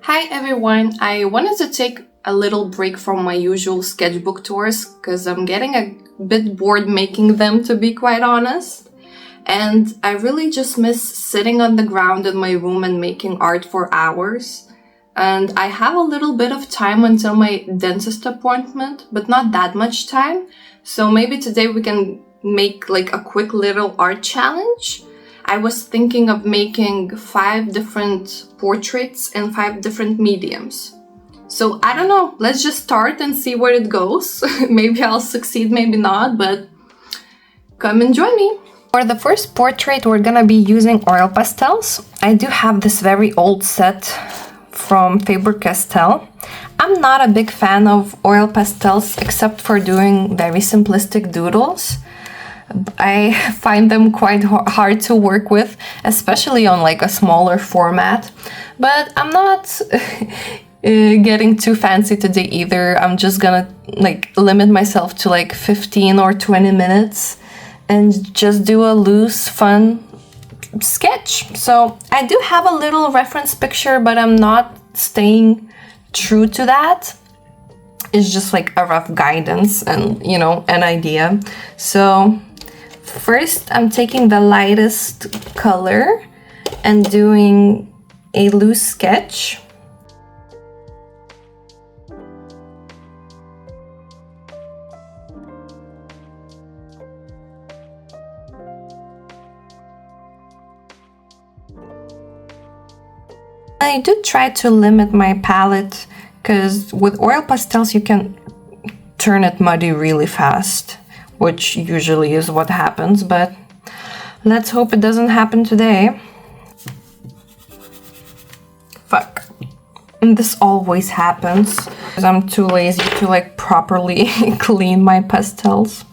Hi everyone! I wanted to take a little break from my usual sketchbook tours because I'm getting a bit bored making them, to be quite honest. And I really just miss sitting on the ground in my room and making art for hours. And I have a little bit of time until my dentist appointment, but not that much time. So maybe today we can make like a quick little art challenge. I was thinking of making 5 different portraits in 5 different mediums. So I don't know, let's just start and see where it goes. Maybe I'll succeed, maybe not, but come and join me. For the first portrait, we're gonna be using oil pastels. I do have this very old set from Faber-Castell. I'm not a big fan of oil pastels except for doing very simplistic doodles. I find them quite hard to work with, especially on like a smaller format, but I'm not getting too fancy today either. I'm just gonna like limit myself to like 15 or 20 minutes and just do a loose, fun sketch. So I do have a little reference picture, but I'm not staying true to that. It's just like a rough guidance and, you know, an idea. So first, I'm taking the lightest color and doing a loose sketch. I do try to limit my palette because with oil pastels you can turn it muddy really fast, which usually is what happens, but let's hope it doesn't happen today. Fuck. And this always happens because I'm too lazy to like properly clean my pastels.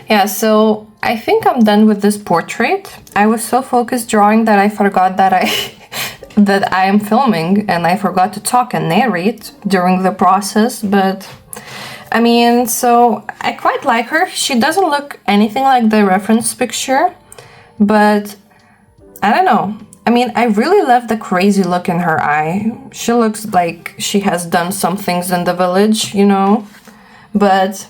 Yeah, so I think I'm done with this portrait. I was so focused drawing that I forgot that I am filming, and I forgot to talk and narrate during the process, but I mean, so I quite like her. She doesn't look anything like the reference picture, but I don't know. I mean, I really love the crazy look in her eye. She looks like she has done some things in the village, you know, but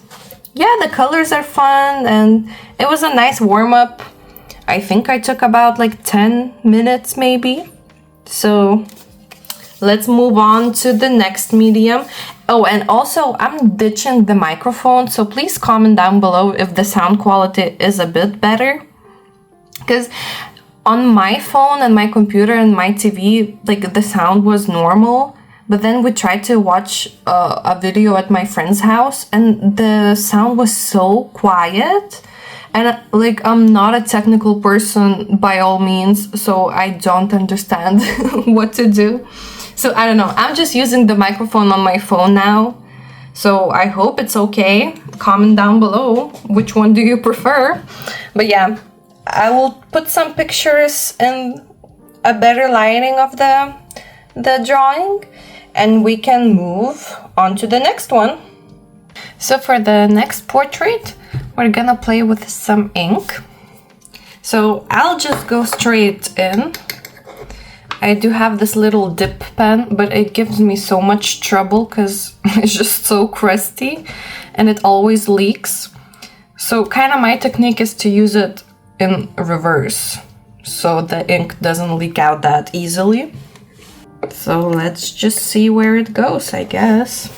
yeah, the colors are fun and it was a nice warm-up. I think I took about like 10 minutes maybe. So let's move on to the next medium. Oh, and also I'm ditching the microphone, so please comment down below if the sound quality is a bit better. Because on my phone and my computer and my TV, like the sound was normal. But then we tried to watch a video at my friend's house and the sound was so quiet. And like, I'm not a technical person by all means, so I don't understand what to do. So I don't know, I'm just using the microphone on my phone now. So I hope it's okay. Comment down below which one do you prefer. But yeah, I will put some pictures and a better lighting of the drawing. and we can move on to the next one. So for the next portrait, we're gonna play with some ink. So I'll just go straight in. I do have this little dip pen, but it gives me so much trouble because it's just so crusty and it always leaks. So kind of my technique is to use it in reverse so the ink doesn't leak out that easily. So let's just see where it goes, I guess.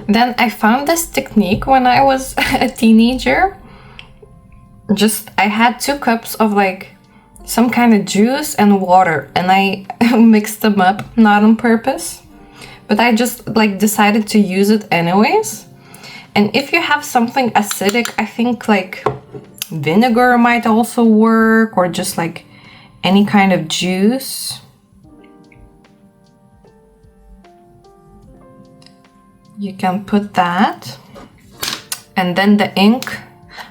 Then I found this technique when I was a teenager. I had 2 cups of like some kind of juice and water, and I mixed them up, not on purpose, but I just like decided to use it anyways. And if you have something acidic, I think like vinegar might also work, or just like any kind of juice. You can put that, and then the ink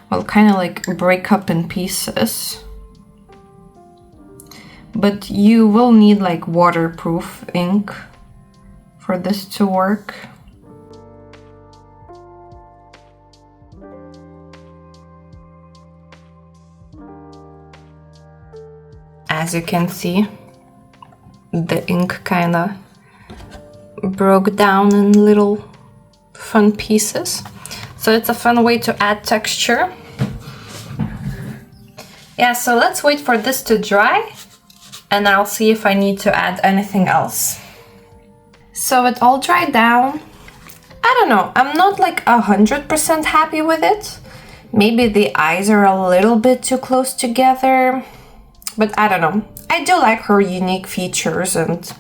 will kind of like break up in pieces. But you will need like waterproof ink for this to work. As you can see, the ink kind of broke down in little fun pieces. So it's a fun way to add texture. Yeah, so let's wait for this to dry and I'll see if I need to add anything else. So it all dried down. I don't know, I'm not like 100% happy with it. Maybe the eyes are a little bit too close together, but I don't know. I do like her unique features, and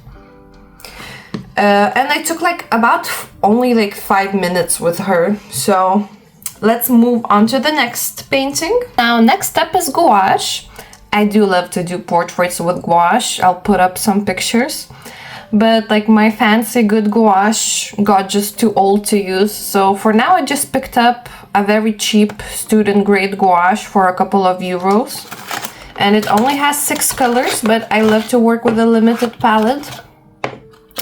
I took like about only like 5 minutes with her. So let's move on to the next painting. Now, next step is gouache. I do love to do portraits with gouache. I'll put up some pictures. But like my fancy good gouache got just too old to use. So for now I just picked up a very cheap student grade gouache for a couple of euros. And it only has 6 colors, but I love to work with a limited palette.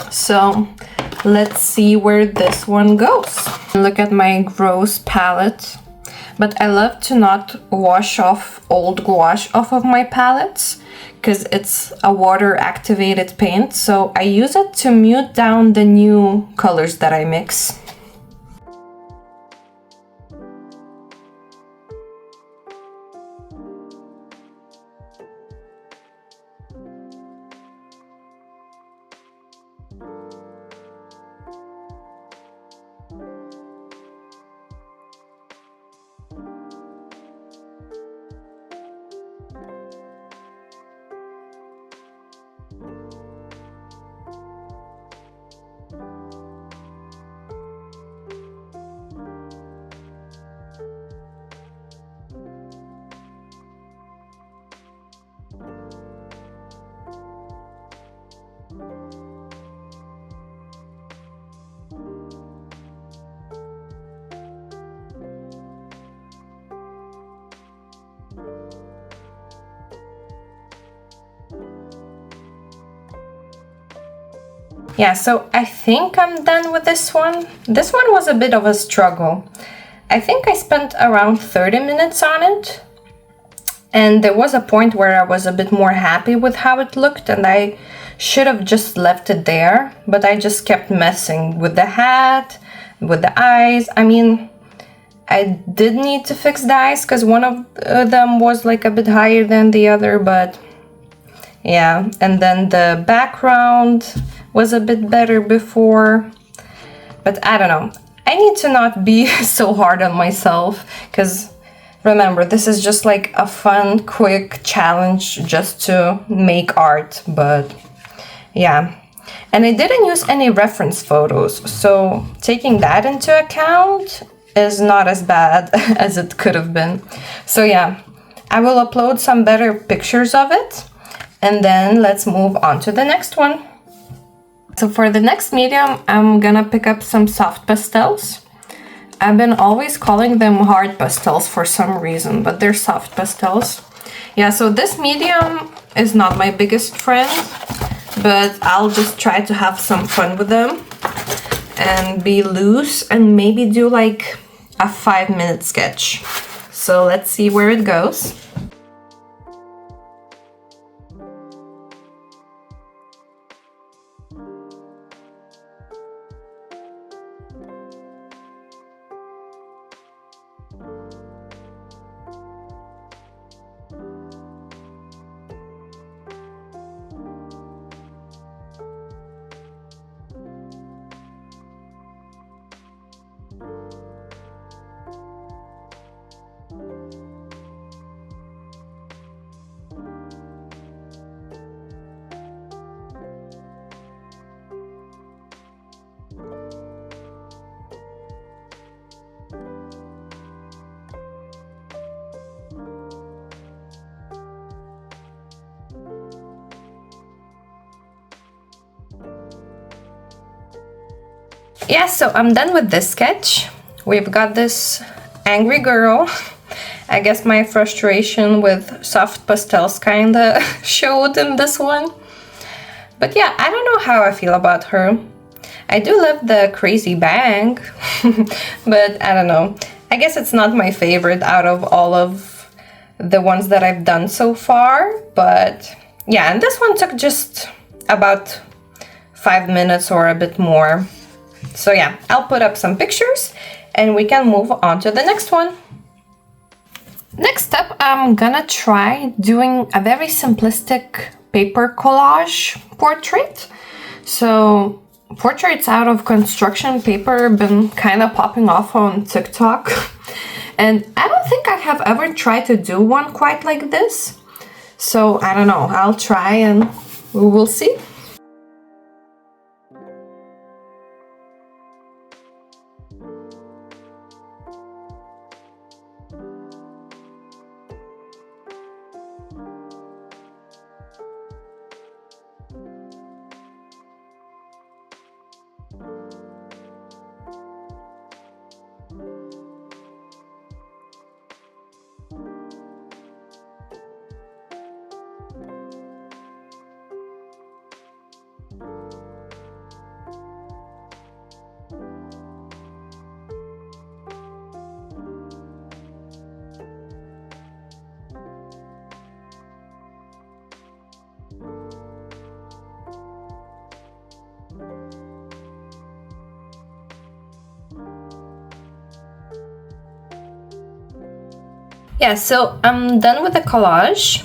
So let's see where this one goes. Look at my gross palette. But I love to not wash off old gouache off of my palettes, because it's a water activated paint, so I use it to mute down the new colors that I mix. Yeah, so I think I'm done with this one. This one was a bit of a struggle. I think I spent around 30 minutes on it. And there was a point where I was a bit more happy with how it looked, and I should have just left it there, but I just kept messing with the hat, with the eyes. I mean, I did need to fix the eyes because one of them was like a bit higher than the other, but yeah. And then the background was a bit better before, but I don't know. I need to not be so hard on myself, because remember, this is just like a fun, quick challenge just to make art, but yeah. And I didn't use any reference photos, so taking that into account is not as bad as it could have been. So yeah, I will upload some better pictures of it, and then let's move on to the next one. So for the next medium, I'm gonna pick up some soft pastels. I've been always calling them hard pastels for some reason, but they're soft pastels. Yeah, so this medium is not my biggest friend, but I'll just try to have some fun with them and be loose and maybe do like a 5-minute sketch. So let's see where it goes. Yeah, so I'm done with this sketch. We've got this angry girl. I guess my frustration with soft pastels kinda showed in this one. But yeah, I don't know how I feel about her. I do love the crazy bang, but I don't know. I guess it's not my favorite out of all of the ones that I've done so far. But yeah, and this one took just about 5 minutes or a bit more. So yeah, I'll put up some pictures and we can move on to the next one. Next up, I'm gonna try doing a very simplistic paper collage portrait. So portraits out of construction paper have been kind of popping off on TikTok. And I don't think I have ever tried to do one quite like this. So I don't know, I'll try and we will see. Yeah, so I'm done with the collage.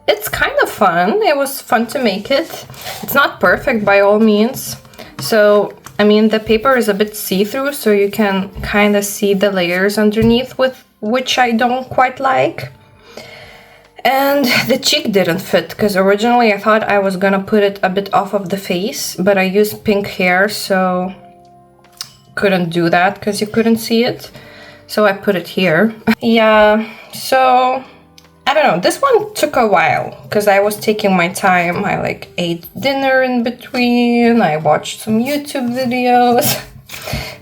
It's kind of fun. It was fun to make it. It's not perfect by all means. So, I mean, the paper is a bit see-through, so you can kind of see the layers underneath, with which I don't quite like. And the cheek didn't fit, because originally I thought I was gonna put it a bit off of the face, but I used pink hair, so couldn't do that because you couldn't see it. So I put it here. Yeah, so I don't know, this one took a while because I was taking my time. I like ate dinner in between, I watched some YouTube videos.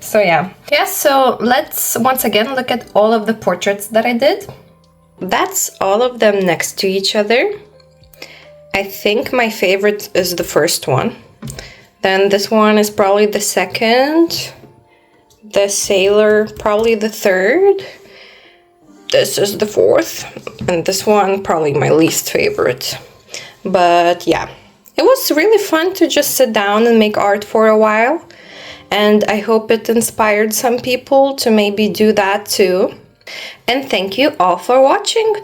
So yeah. Yeah, so let's once again look at all of the portraits that I did. That's all of them next to each other. I think my favorite is the first one. Then this one is probably the second. The sailor, probably the third. This is the fourth. And this one, probably my least favorite. But yeah, it was really fun to just sit down and make art for a while. And I hope it inspired some people to maybe do that too. And thank you all for watching.